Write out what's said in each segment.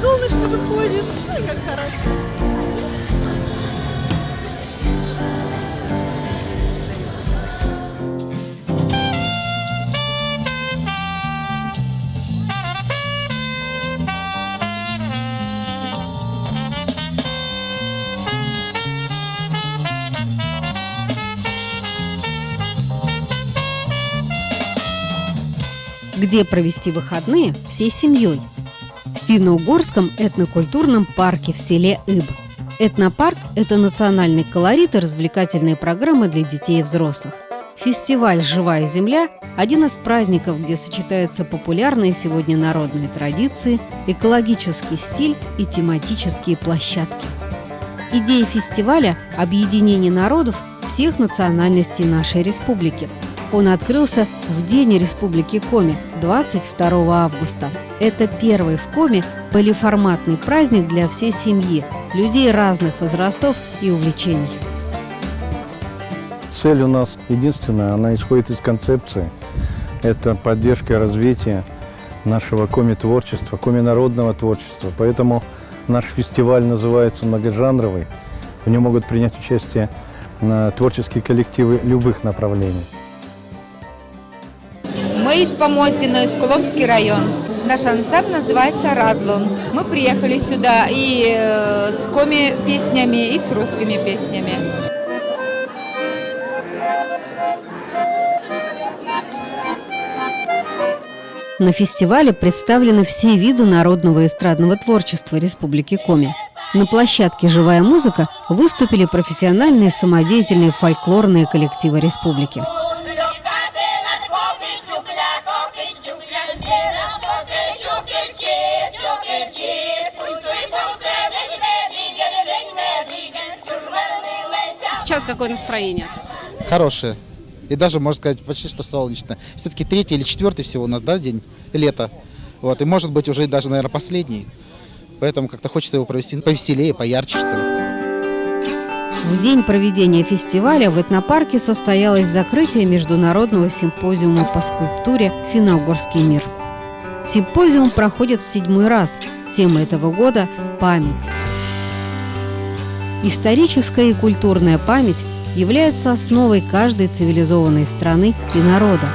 солнышко выходит. Ой, как хорошо. Где провести выходные всей семьей? В финно-угорском этнокультурном парке в селе Иб. Этнопарк – это национальный колорит и развлекательные программы для детей и взрослых. Фестиваль «Живая земля» – один из праздников, где сочетаются популярные сегодня народные традиции, экологический стиль и тематические площадки. Идея фестиваля – объединение народов всех национальностей нашей республики. Он открылся в День Республики Коми, 22 августа. Это первый в Коми полиформатный праздник для всей семьи, людей разных возрастов и увлечений. Цель у нас единственная, она исходит из концепции. Это поддержка и развитие нашего коми-творчества, коми-народного творчества. Поэтому наш фестиваль называется многожанровый. В нем могут принять участие творческие коллективы любых направлений. Мы из Помоздина, из Коломский район. Наш ансамбль называется «Радлон». Мы приехали сюда и с коми-песнями, и с русскими песнями. На фестивале представлены все виды народного эстрадного творчества Республики Коми. На площадке «Живая музыка» выступили профессиональные самодеятельные фольклорные коллективы республики. Сейчас какое настроение? Хорошее. И даже, можно сказать, почти что солнечно. Все-таки 3-й или 4-й всего у нас, да, день лета. Вот. И может быть уже даже, наверное, последний. Поэтому как-то хочется его провести повеселее, поярче, что ли. В день проведения фестиваля в этнопарке состоялось закрытие международного симпозиума по скульптуре «Финно-угорский мир». Симпозиум проходит в 7-й раз. Тема этого года – память. Историческая и культурная память является основой каждой цивилизованной страны и народа.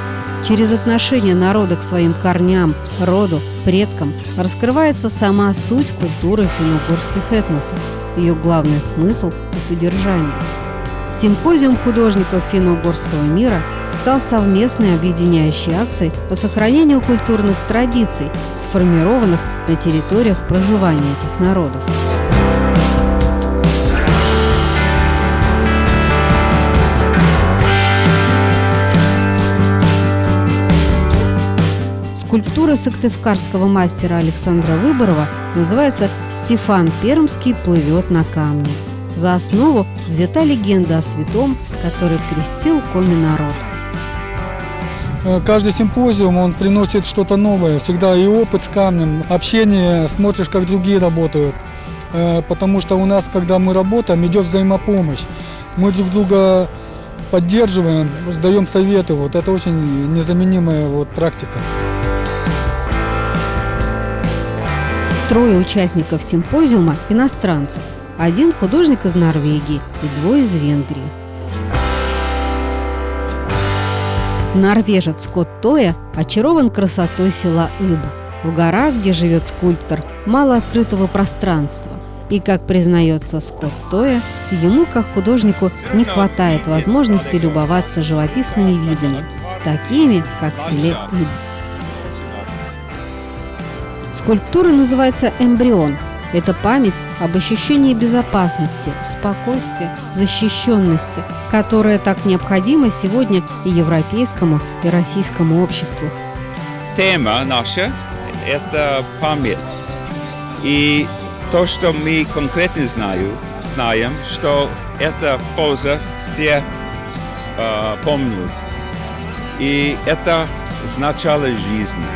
Через отношение народа к своим корням, роду, предкам раскрывается сама суть культуры финно-угорских этносов, ее главный смысл и содержание. Симпозиум художников финно-угорского мира стал совместной объединяющей акцией по сохранению культурных традиций, сформированных на территориях проживания этих народов. Скульптура сыктывкарского мастера Александра Выборова называется «Стефан Пермский плывет на камне». За основу взята легенда о святом, который крестил коми-народ. Каждый симпозиум, он приносит что-то новое. Всегда и опыт с камнем, общение, смотришь, как другие работают. Потому что у нас, когда мы работаем, идет взаимопомощь. Мы друг друга поддерживаем, сдаем советы. Вот это очень незаменимая практика. 3 участников симпозиума – иностранцы. 1 художник из Норвегии и 2 из Венгрии. Норвежец Скотт Тоя очарован красотой села Иб. В горах, где живет скульптор, мало открытого пространства. И, как признается Скотт Тоя, ему, как художнику, не хватает возможности любоваться живописными видами, такими, как в селе Иб. Скульптура называется «Эмбрион». Это память об ощущении безопасности, спокойствия, защищенности, которая так необходима сегодня и европейскому, и российскому обществу. Тема наша – это память. И то, что мы конкретно знаем, что эта поза все помнят. И это с начала жизни.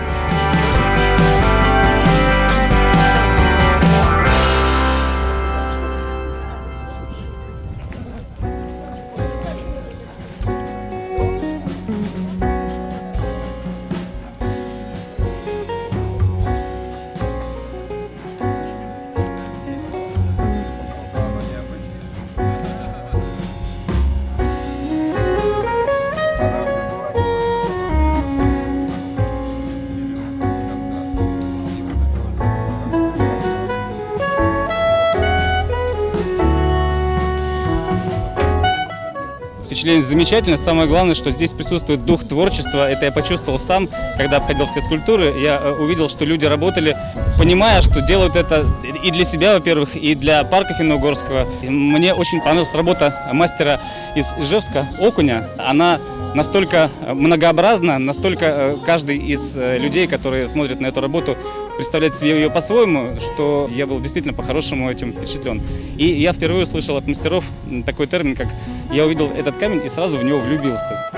впечатление замечательное. Самое главное, что здесь присутствует дух творчества. Это я почувствовал сам, когда обходил все скульптуры. Я увидел, что люди работали, понимая, что делают это и для себя, во-первых, и для парка Финно-Угорского. Мне очень понравилась работа мастера из Ижевска, Окуня. Она настолько многообразна, настолько каждый из людей, которые смотрят на эту работу, представляет себе ее по-своему, что я был действительно по-хорошему этим впечатлен. И я впервые услышал от мастеров такой термин, как «я увидел этот камень и сразу в него влюбился».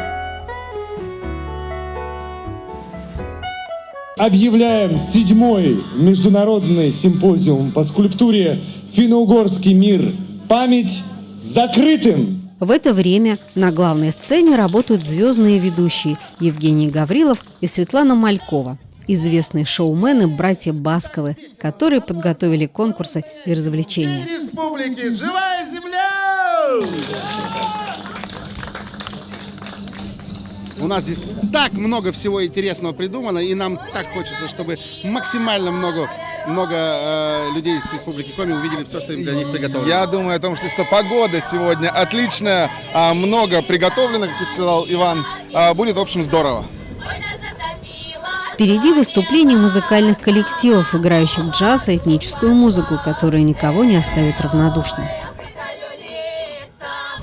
Объявляем 7-й международный симпозиум по скульптуре «Финно-Угорский мир. Память» закрытым. В это время на главной сцене работают звездные ведущие Евгений Гаврилов и Светлана Малькова, известные шоумены братья Басковы, которые подготовили конкурсы и развлечения. Республики «Живая земля». У нас здесь так много всего интересного придумано, и нам так хочется, чтобы максимально много людей из Республики Коми увидели все, что им для них приготовлено. Я думаю о том, что погода сегодня отличная, много приготовлено, как и сказал Иван, будет, в общем, здорово. Впереди выступления музыкальных коллективов, играющих джаз и этническую музыку, которая никого не оставит равнодушным.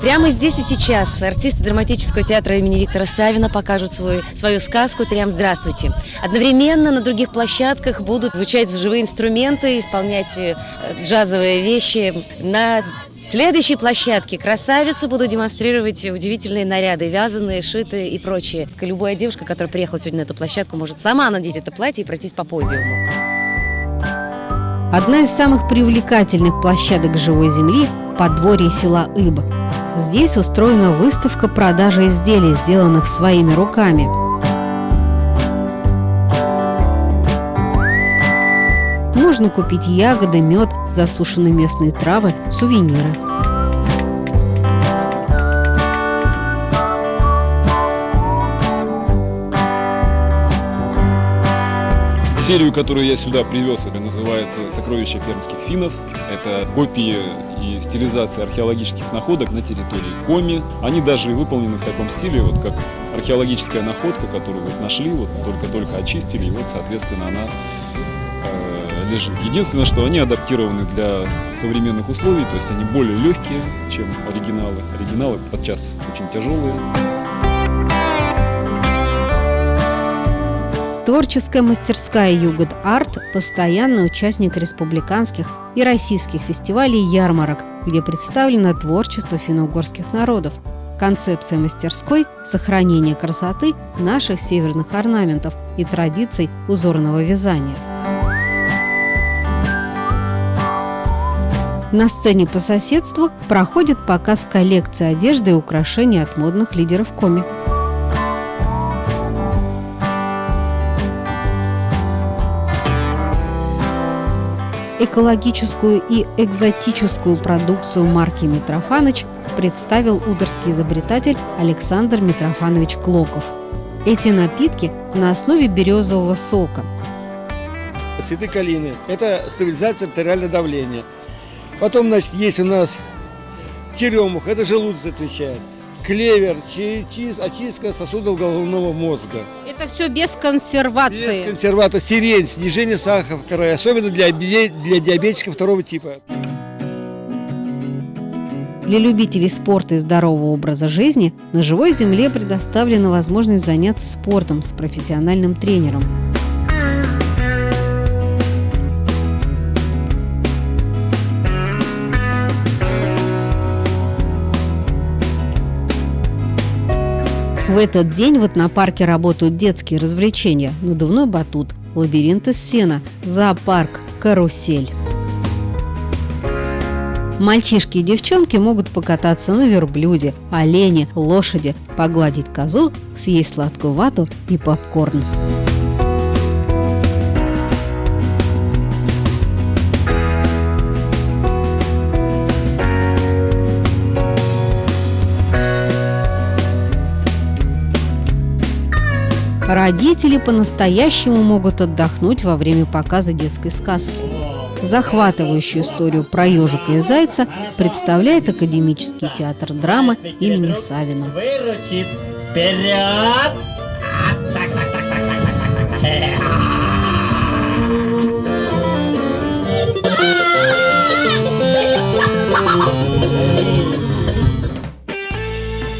Прямо здесь и сейчас артисты драматического театра имени Виктора Савина покажут свою сказку «Трям здравствуйте». Одновременно на других площадках будут звучать живые инструменты, исполнять джазовые вещи. На следующей площадке красавицы будут демонстрировать удивительные наряды, вязаные, шитые и прочее. Любая девушка, которая приехала сегодня на эту площадку, может сама надеть это платье и пройтись по подиуму. Одна из самых привлекательных площадок живой земли – подворье села Иб. Здесь устроена выставка продажи изделий, сделанных своими руками. Можно купить ягоды, мед, засушенные местные травы, сувениры. Серию, которую я сюда привез, это называется «Сокровища пермских финнов». Это копии и стилизация археологических находок на территории Коми. Они даже выполнены в таком стиле, вот как археологическая находка, которую вот нашли, вот только-только очистили, и вот, соответственно, она лежит. Единственное, что они адаптированы для современных условий, то есть они более легкие, чем оригиналы. Оригиналы подчас очень тяжелые. Творческая мастерская «Югод Арт» – постоянный участник республиканских и российских фестивалей и ярмарок, где представлено творчество финно-угорских народов. Концепция мастерской – сохранение красоты наших северных орнаментов и традиций узорного вязания. На сцене по соседству проходит показ коллекции одежды и украшений от модных лидеров Коми. Экологическую и экзотическую продукцию марки «Митрофаныч» представил удорский изобретатель Александр Митрофанович Клоков. Эти напитки на основе березового сока. Цветы калины – это стабилизация артериального давления. Потом, значит, есть у нас черемух – это желудок отвечает. Клевер, очистка сосудов головного мозга. Это все без консервации. Без консерватора. Сирень, снижение сахара, особенно для диабетиков второго типа. Для любителей спорта и здорового образа жизни на живой земле предоставлена возможность заняться спортом с профессиональным тренером. В этот день в этнопарке работают детские развлечения, надувной батут, лабиринт из сена, зоопарк, карусель. Мальчишки и девчонки могут покататься на верблюде, олене, лошади, погладить козу, съесть сладкую вату и попкорн. Родители по-настоящему могут отдохнуть во время показа детской сказки. Захватывающую историю про ежика и зайца представляет Академический театр драмы имени Савина. Выручит вперед!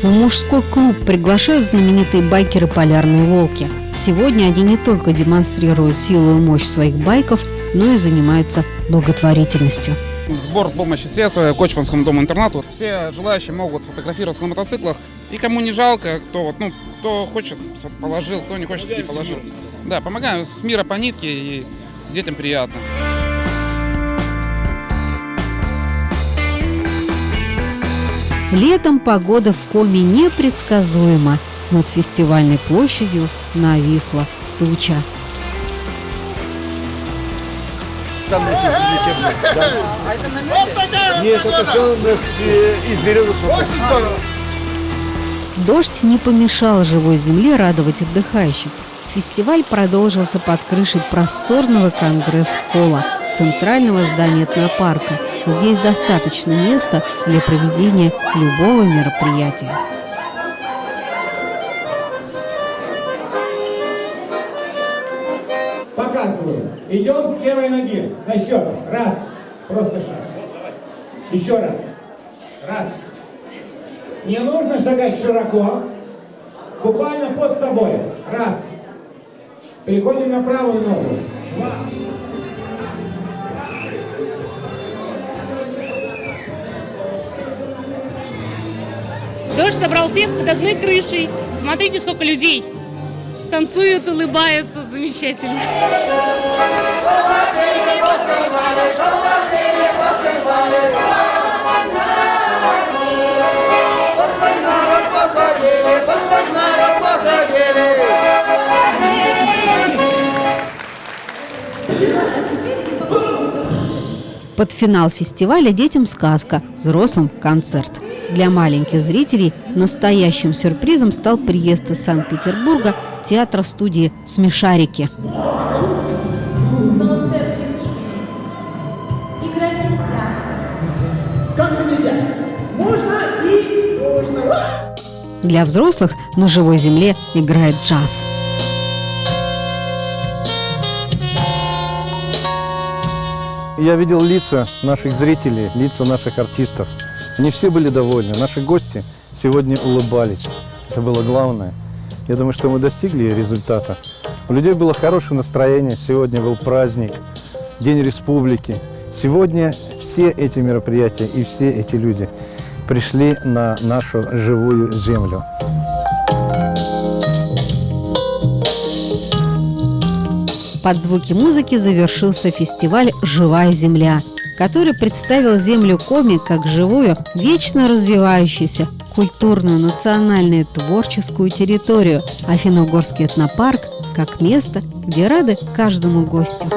В мужской клуб приглашают знаменитые байкеры «Полярные волки». Сегодня они не только демонстрируют силу и мощь своих байков, но и занимаются благотворительностью. Сбор помощи средств Кочманскому дому-интернату. Все желающие могут сфотографироваться на мотоциклах. И кому не жалко, кто хочет, положил, кто не хочет, не положил. Да, помогаем с мира по нитке, и детям приятно. Летом погода в Коми непредсказуема. Над фестивальной площадью нависла туча. Нет, это все из веревок. Очень здорово. Дождь не помешал живой земле радовать отдыхающих. Фестиваль продолжился под крышей просторного конгресс-холла, центрального здания этнопарка. Здесь достаточно места для проведения любого мероприятия. Показываю. Идем с левой ноги. На счет. Раз. Просто шаг. Еще раз. Раз. Не нужно шагать широко. Буквально под собой. Раз. Переходим на правую ногу. Два. Дождь собрал всех под одной крышей. Смотрите, сколько людей. Танцуют, улыбаются. Замечательно. Под финал фестиваля детям сказка, взрослым концерт. Для маленьких зрителей настоящим сюрпризом стал приезд из Санкт-Петербурга театра-студии «Смешарики». С волшебными книгами играть нельзя. Как же нельзя? Можно и нужно. Для взрослых на живой земле играет джаз. Я видел лица наших зрителей, лица наших артистов. Они все были довольны. Наши гости сегодня улыбались. Это было главное. Я думаю, что мы достигли результата. У людей было хорошее настроение. Сегодня был праздник, День Республики. Сегодня все эти мероприятия и все эти люди пришли на нашу живую землю. Под звуки музыки завершился фестиваль «Живая земля», который представил землю Коми как живую, вечно развивающуюся, культурную, национальную, творческую территорию, а Финно-Угорский этнопарк как место, где рады каждому гостю.